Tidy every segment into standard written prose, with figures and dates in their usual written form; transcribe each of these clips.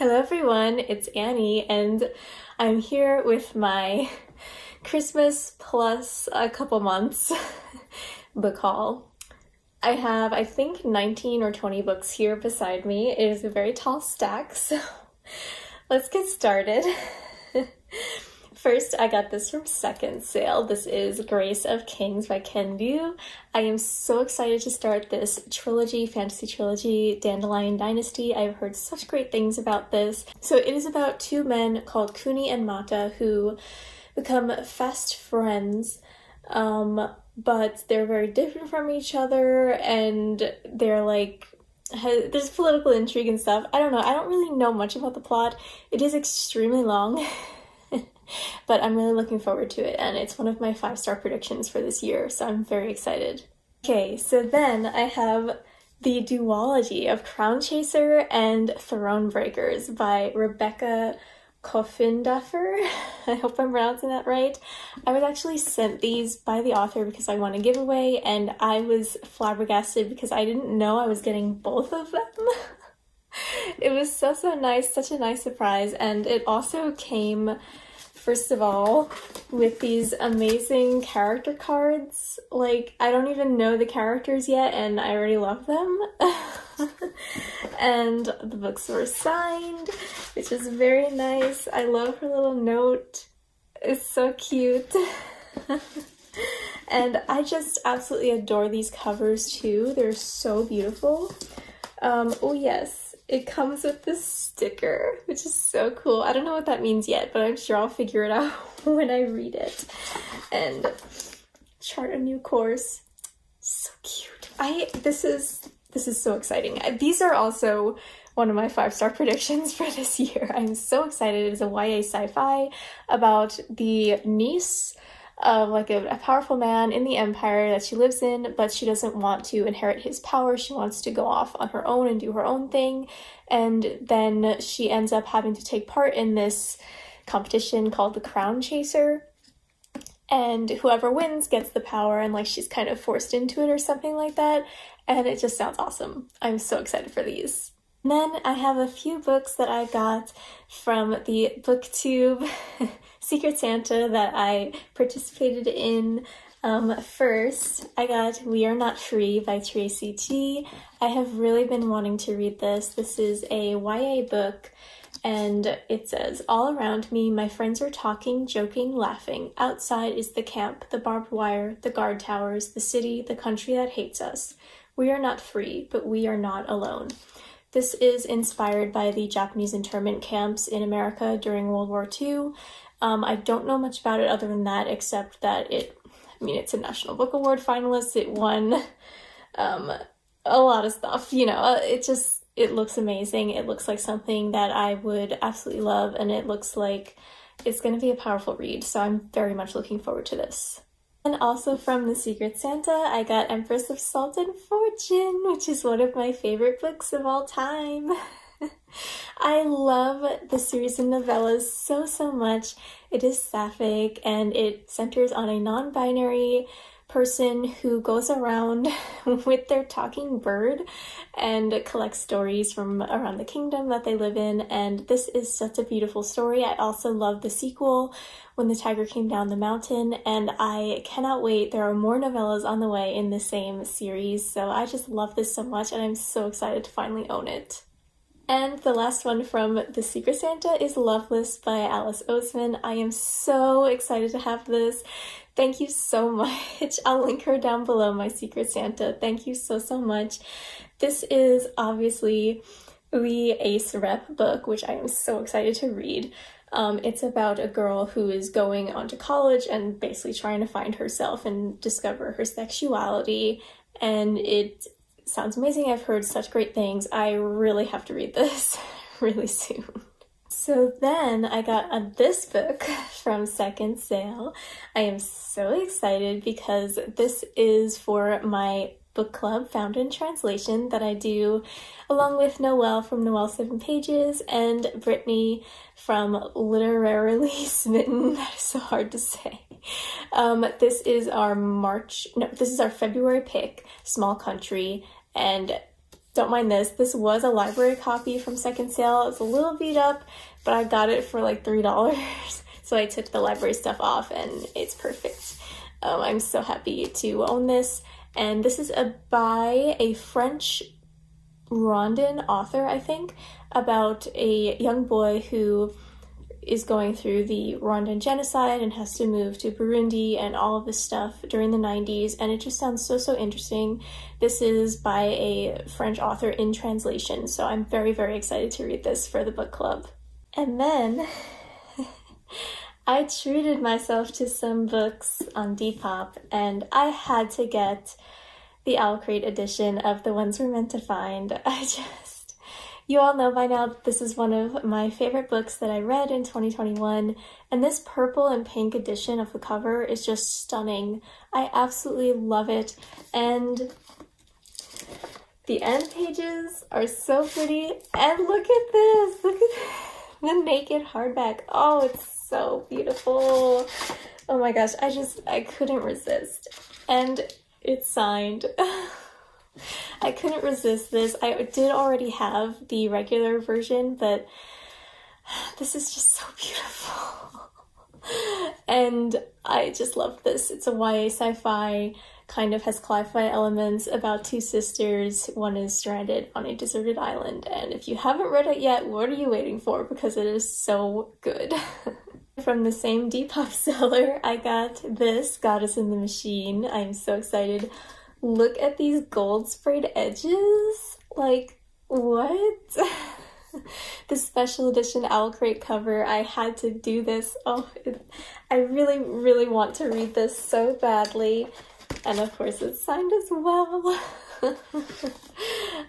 Hello everyone, it's Annie and I'm here with my Christmas plus a couple months book haul. I have, I think, 19 or 20 books here beside me. It is a very tall stack, so let's get started. First, I got this from second sale. This is Grace of Kings by Ken Liu. I am so excited to start this trilogy, fantasy trilogy, Dandelion Dynasty. I've heard such great things about this. So it is about two men called Kuni and Mata who become fast friends, but they're very different from each other, and they're like, there's political intrigue and stuff. I don't know. I don't really know much about the plot. It is extremely long. But I'm really looking forward to it, and it's one of my 5-star predictions for this year, so I'm very excited. Okay, so then I have the duology of Crown Chaser and Throne Breakers by Rebecca Coffindaffer. I hope I'm pronouncing that right. I was actually sent these by the author because I won a giveaway, and I was flabbergasted because I didn't know I was getting both of them. It was so nice, such a nice surprise, and it also came, first of all, with these amazing character cards. Like, I don't even know the characters yet, and I already love them. And the books were signed, which is very nice. I love her little note. It's so cute. And I just absolutely adore these covers too. They're so beautiful. Oh yes. It comes with this sticker, which is so cool. I don't know what that means yet, but I'm sure I'll figure it out when I read it. And chart a new course. So cute. This is so exciting. These are also one of my 5-star predictions for this year. I'm so excited. It is a YA sci-fi about the niece of like a powerful man in the empire that she lives in, but she doesn't want to inherit his power. She wants to go off on her own and do her own thing, and then she ends up having to take part in this competition called the Crown Chaser, and whoever wins gets the power, and like she's kind of forced into it or something like that, and it just sounds awesome. I'm so excited for these. And then I have a few books that I got from the BookTube Secret Santa that I participated in. First, I got We Are Not Free by Tracy T. I have really been wanting to read this. This is a YA book, and it says, all around me, my friends are talking, joking, laughing. Outside is the camp, the barbed wire, the guard towers, the city, the country that hates us. We are not free, but we are not alone. This is inspired by the Japanese internment camps in America during World War II. I don't know much about it other than that, except that it's a National Book Award finalist. It won a lot of stuff, you know. It looks amazing. It looks like something that I would absolutely love, and it looks like it's going to be a powerful read, so I'm very much looking forward to this. And also from the Secret Santa, I got Empress of Salt and Fortune, which is one of my favorite books of all time. I love the series of novellas so much. It is sapphic, and it centers on a non-binary person who goes around with their talking bird and collects stories from around the kingdom that they live in, and this is such a beautiful story. I also love the sequel, When the Tiger Came Down the Mountain, and I cannot wait. There are more novellas on the way in the same series, so I just love this so much, and I'm so excited to finally own it. And the last one from the Secret Santa is Loveless by Alice Oseman. I am so excited to have this. Thank you so much. I'll link her down below, my Secret Santa. Thank you so much. This is obviously the Ace Rep book, which I am so excited to read. It's about a girl who is going on to college and basically trying to find herself and discover her sexuality, and it sounds amazing. I've heard such great things. I really have to read this really soon. So then I got this book from second sale. I am so excited because this is for my book club, Found in Translation, that I do along with Noelle from Noelle 7 Pages and Brittany from Literarily Smitten. That is so hard to say. This is our February pick, Small Country, and don't mind this. This was a library copy from second sale. It's a little beat up, but I got it for like $3. So I took the library stuff off and it's perfect. I'm so happy to own this. And this is by a French Rwandan author, I think, about a young boy who is going through the Rwandan genocide and has to move to Burundi and all of this stuff during the 90s, and it just sounds so interesting. This is by a French author in translation, so I'm very excited to read this for the book club. And then I treated myself to some books on Depop, and I had to get the Owl Crate edition of The Ones We're Meant to Find. You all know by now that this is one of my favorite books that I read in 2021, and this purple and pink edition of the cover is just stunning. I absolutely love it, and the end pages are so pretty, and look at this! Look at the naked hardback. Oh, it's so beautiful. Oh my gosh, I couldn't resist. And it's signed. I couldn't resist this. I did already have the regular version, but this is just so beautiful. And I just love this. It's a YA sci-fi, kind of has sci-fi elements about two sisters. One is stranded on a deserted island, and if you haven't read it yet, what are you waiting for? Because it is so good. From the same Depop seller, I got this, Goddess in the Machine. I'm so excited. Look at these gold sprayed edges. Like, what? The special edition Owl Crate cover. I had to do this. Oh, I really want to read this so badly. And of course it's signed as well.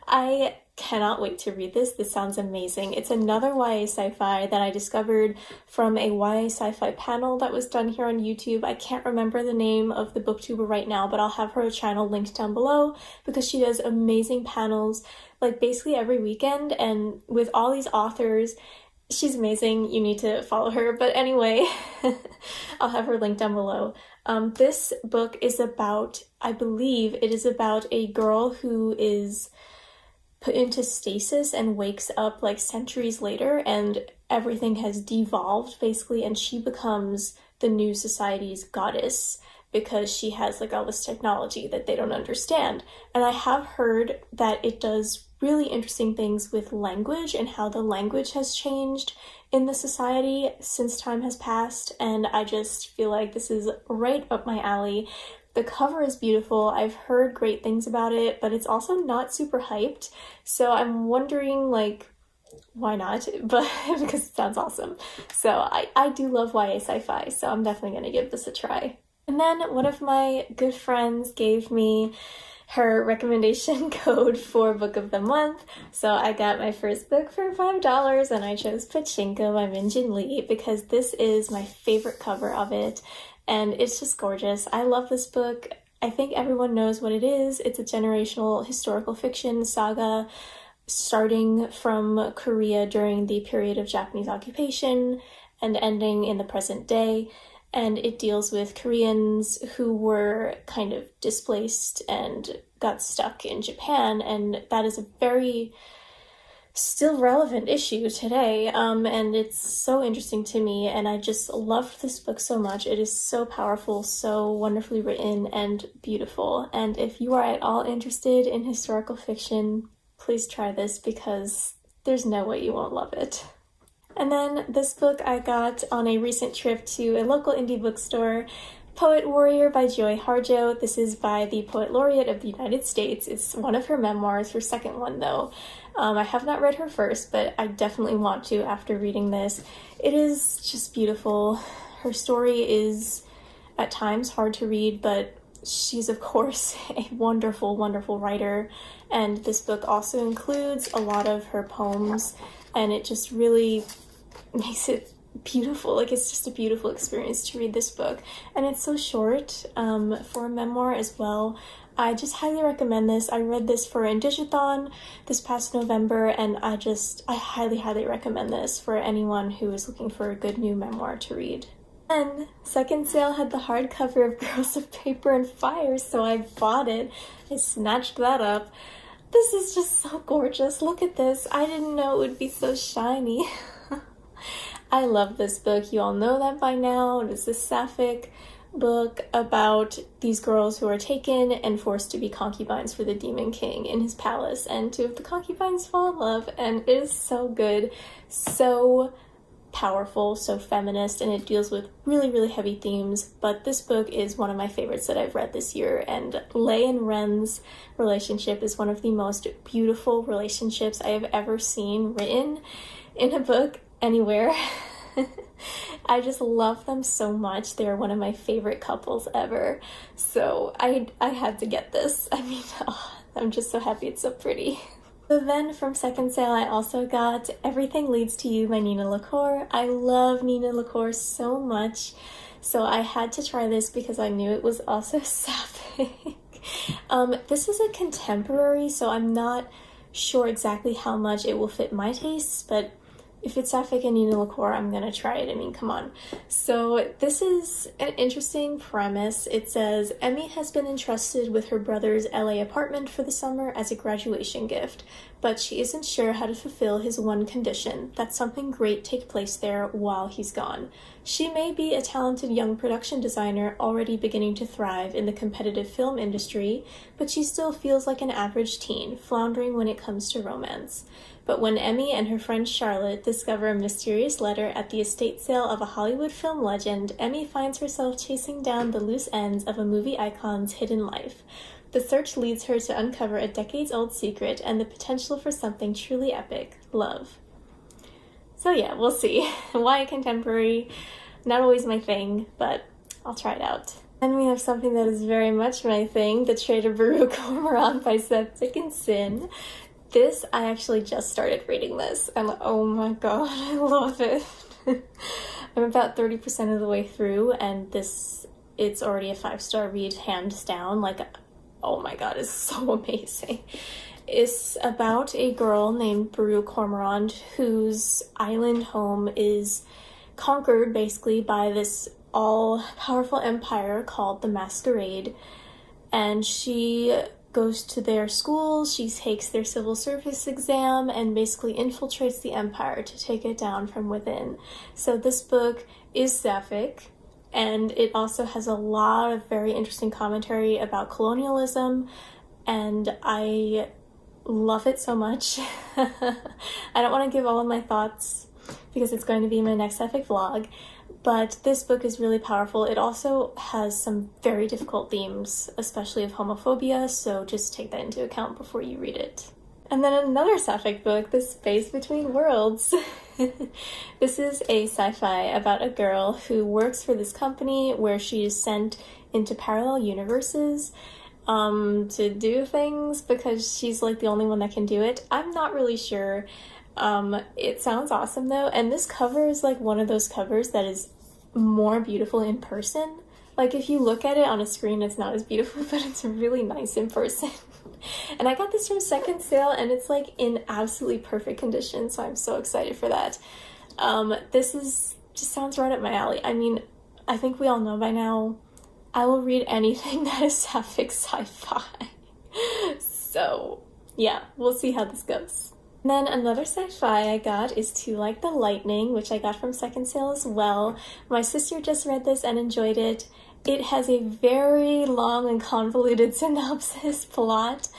I cannot wait to read this. This sounds amazing. It's another YA sci-fi that I discovered from a YA sci-fi panel that was done here on YouTube. I can't remember the name of the booktuber right now, but I'll have her channel linked down below because she does amazing panels like basically every weekend, and with all these authors. She's amazing. You need to follow her. But anyway, I'll have her linked down below. This book is about, I believe it is about a girl who is put into stasis and wakes up like centuries later, and everything has devolved basically, and she becomes the new society's goddess because she has like all this technology that they don't understand. And I have heard that it does really interesting things with language and how the language has changed in the society since time has passed, and I just feel like this is right up my alley. The cover is beautiful. I've heard great things about it, but it's also not super hyped, so I'm wondering, like, why not? But because it sounds awesome. So I do love YA sci-fi, so I'm definitely gonna give this a try. And then one of my good friends gave me her recommendation code for book of the month, so I got my first book for $5, and I chose Pachinko by Minjin Lee because this is my favorite cover of it, and it's just gorgeous. I love this book. I think everyone knows what it is. It's a generational historical fiction saga starting from Korea during the period of Japanese occupation and ending in the present day. And it deals with Koreans who were kind of displaced and got stuck in Japan, and that is a very still relevant issue today, and it's so interesting to me, and I just loved this book so much. It is so powerful, so wonderfully written, and beautiful. And if you are at all interested in historical fiction, please try this because there's no way you won't love it. And then this book I got on a recent trip to a local indie bookstore, Poet Warrior by Joy Harjo. This is by the Poet Laureate of the United States. It's one of her memoirs, her second one though. I have not read her first, but I definitely want to after reading this. It is just beautiful. Her story is at times hard to read, but she's of course a wonderful writer, and this book also includes a lot of her poems, and it just really makes it beautiful. Like, it's just a beautiful experience to read this book, and it's so short for a memoir as well. I just highly recommend this. I read this for Indigithon this past November, and I highly recommend this for anyone who is looking for a good new memoir to read. And second sale had the hardcover of Girls of Paper and Fire, so I bought it. I snatched that up. This is just so gorgeous. Look at this. I didn't know it would be so shiny. I love this book. You all know that by now. It's a sapphic book about these girls who are taken and forced to be concubines for the Demon King in his palace, and two of the concubines fall in love, and it is so good, so powerful, so feminist, and it deals with really, really heavy themes. But this book is one of my favorites that I've read this year, and Lei and Ren's relationship is one of the most beautiful relationships I have ever seen written in a book anywhere. I just love them so much. They're one of my favorite couples ever. So I had to get this. I mean, oh, I'm just so happy it's so pretty. So then from second sale, I also got Everything Leads to You by Nina LaCour. I love Nina LaCour so much. So I had to try this because I knew it was also sapphic. This is a contemporary, so I'm not sure exactly how much it will fit my tastes, but if it's sapphic and Nina LaCour, I'm gonna try it. I mean, come on. So this is an interesting premise. It says, Emmy has been entrusted with her brother's LA apartment for the summer as a graduation gift, but she isn't sure how to fulfill his one condition, that something great take place there while he's gone. She may be a talented young production designer already beginning to thrive in the competitive film industry, but she still feels like an average teen, floundering when it comes to romance. But when Emmy and her friend Charlotte discover a mysterious letter at the estate sale of a Hollywood film legend, Emmy finds herself chasing down the loose ends of a movie icon's hidden life. The search leads her to uncover a decades-old secret and the potential for something truly epic: love. So yeah, we'll see. Why contemporary? Not always my thing, but I'll try it out. Then we have something that is very much my thing, The Trade of Baru Cormorant by Seth Dickinson. This, I actually just started reading this, and oh my god, I love it. I'm about 30% of the way through, and it's already a 5-star read, hands down. Like, oh my god, it's so amazing. It's about a girl named Baru Cormorant whose island home is conquered basically by this all-powerful empire called the Masquerade, and she goes to their school, she takes their civil service exam, and basically infiltrates the empire to take it down from within. So this book is sapphic, and it also has a lot of very interesting commentary about colonialism, and I love it so much. I don't want to give all of my thoughts because it's going to be my next sapphic vlog, but this book is really powerful. It also has some very difficult themes, especially of homophobia, so just take that into account before you read it. And then another sapphic book, The Space Between Worlds. This is a sci-fi about a girl who works for this company where she is sent into parallel universes to do things because she's like the only one that can do it. I'm not really sure. It sounds awesome though, and this cover is like one of those covers that is more beautiful in person. Like if you look at it on a screen, it's not as beautiful, but it's really nice in person. And I got this from second sale, and it's like in absolutely perfect condition, so I'm so excited for that. This just sounds right up my alley. I mean, I think we all know by now, I will read anything that is sapphic sci-fi. So yeah, we'll see how this goes. And then another sci-fi I got is To Like the Lightning, which I got from second sale as well. My sister just read this and enjoyed it. It has a very long and convoluted synopsis plot,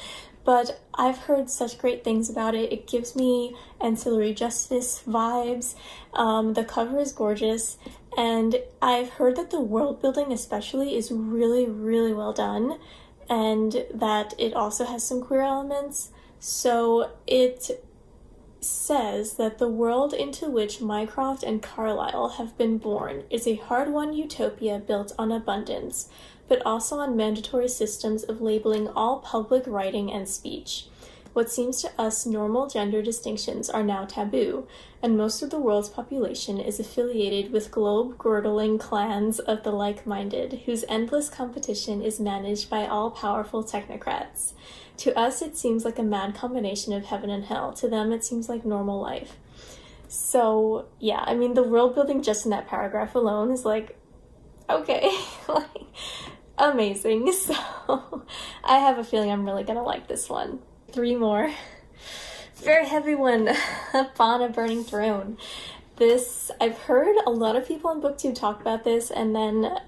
but I've heard such great things about it. It gives me ancillary justice vibes. The cover is gorgeous, and I've heard that the world building especially is really, really well done, and that it also has some queer elements. So it says that the world into which Mycroft and Carlyle have been born is a hard-won utopia built on abundance, but also on mandatory systems of labeling all public writing and speech. What seems to us normal gender distinctions are now taboo, and most of the world's population is affiliated with globe-girdling clans of the like-minded, whose endless competition is managed by all-powerful technocrats. To us, it seems like a mad combination of heaven and hell. To them, it seems like normal life. So, yeah, I mean, the world building just in that paragraph alone is like, okay, like, amazing. So, I have a feeling I'm really gonna like this one. three more. Very heavy one. Upon a Burning Throne. This, I've heard a lot of people on BookTube talk about this, and then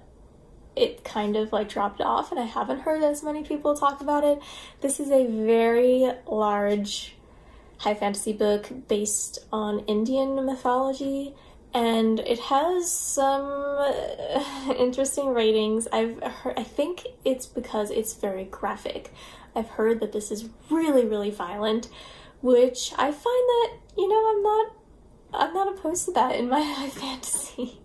it kind of like dropped off, and I haven't heard as many people talk about it. This is a very large high fantasy book based on Indian mythology, and it has some interesting ratings. I think it's because it's very graphic. I've heard that this is really, really violent, which I find that, you know, I'm not opposed to that in my high fantasy.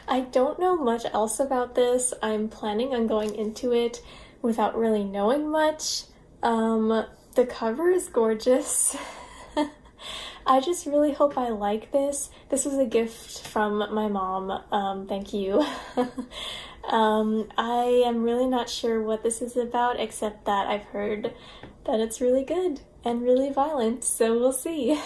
I don't know much else about this. I'm planning on going into it without really knowing much. The cover is gorgeous. I just really hope I like this. This was a gift from my mom. Thank you. I am really not sure what this is about, except that I've heard that it's really good and really violent, so we'll see.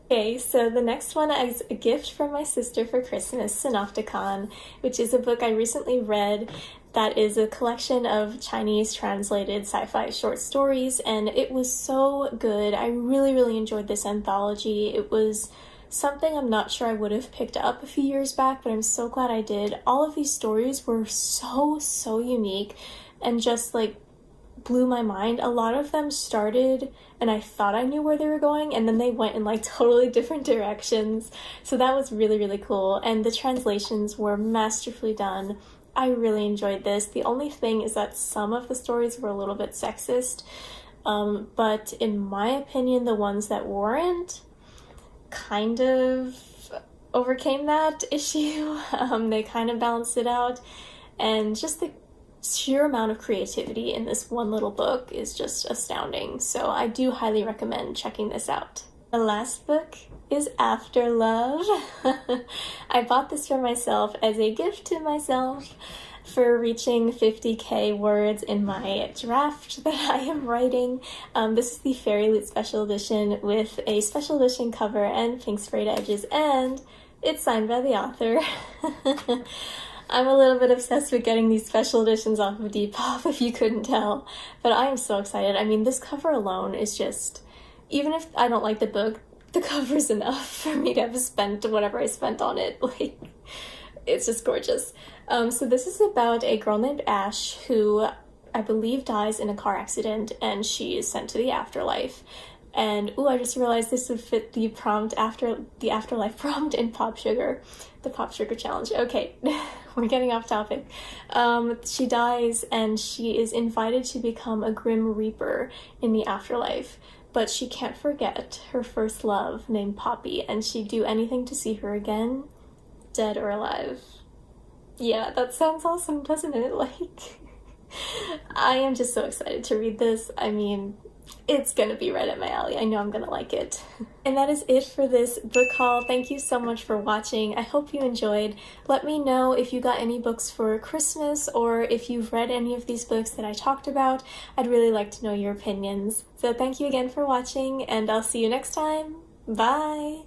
Okay, so the next one is a gift from my sister for Christmas, Synopticon, which is a book I recently read that is a collection of Chinese translated sci-fi short stories, and it was so good. I really, really enjoyed this anthology. It was something I'm not sure I would have picked up a few years back, but I'm so glad I did. All of these stories were so unique and just like blew my mind. A lot of them started and I thought I knew where they were going, and then they went in like totally different directions. So that was really, really cool. And the translations were masterfully done. I really enjoyed this. The only thing is that some of the stories were a little bit sexist, but in my opinion, the ones that weren't kind of overcame that issue. They kind of balanced it out, and just the sheer amount of creativity in this one little book is just astounding. So I do highly recommend checking this out. The last book is After Love. I bought this for myself as a gift to myself for reaching 50k words in my draft that I am writing. This is the Fairy Loot Special Edition with a special edition cover and pink sprayed edges, and it's signed by the author. I'm a little bit obsessed with getting these special editions off of Depop, if you couldn't tell, but I am so excited. I mean, this cover alone is just, even if I don't like the book, the cover's enough for me to have spent whatever I spent on it. Like, it's just gorgeous. So this is about a girl named Ash who I believe dies in a car accident, and she is sent to the afterlife. And I just realized this would fit the prompt the afterlife prompt in Pop Sugar, the Pop Sugar challenge. Okay, we're getting off topic. She dies and she is invited to become a Grim Reaper in the afterlife, but she can't forget her first love named Poppy, and she'd do anything to see her again, dead or alive. Yeah, that sounds awesome, doesn't it? Like, I am just so excited to read this. I mean, it's gonna be right at my alley. I know I'm gonna like it. And that is it for this book haul. Thank you so much for watching. I hope you enjoyed. Let me know if you got any books for Christmas, or if you've read any of these books that I talked about. I'd really like to know your opinions. So thank you again for watching, and I'll see you next time. Bye!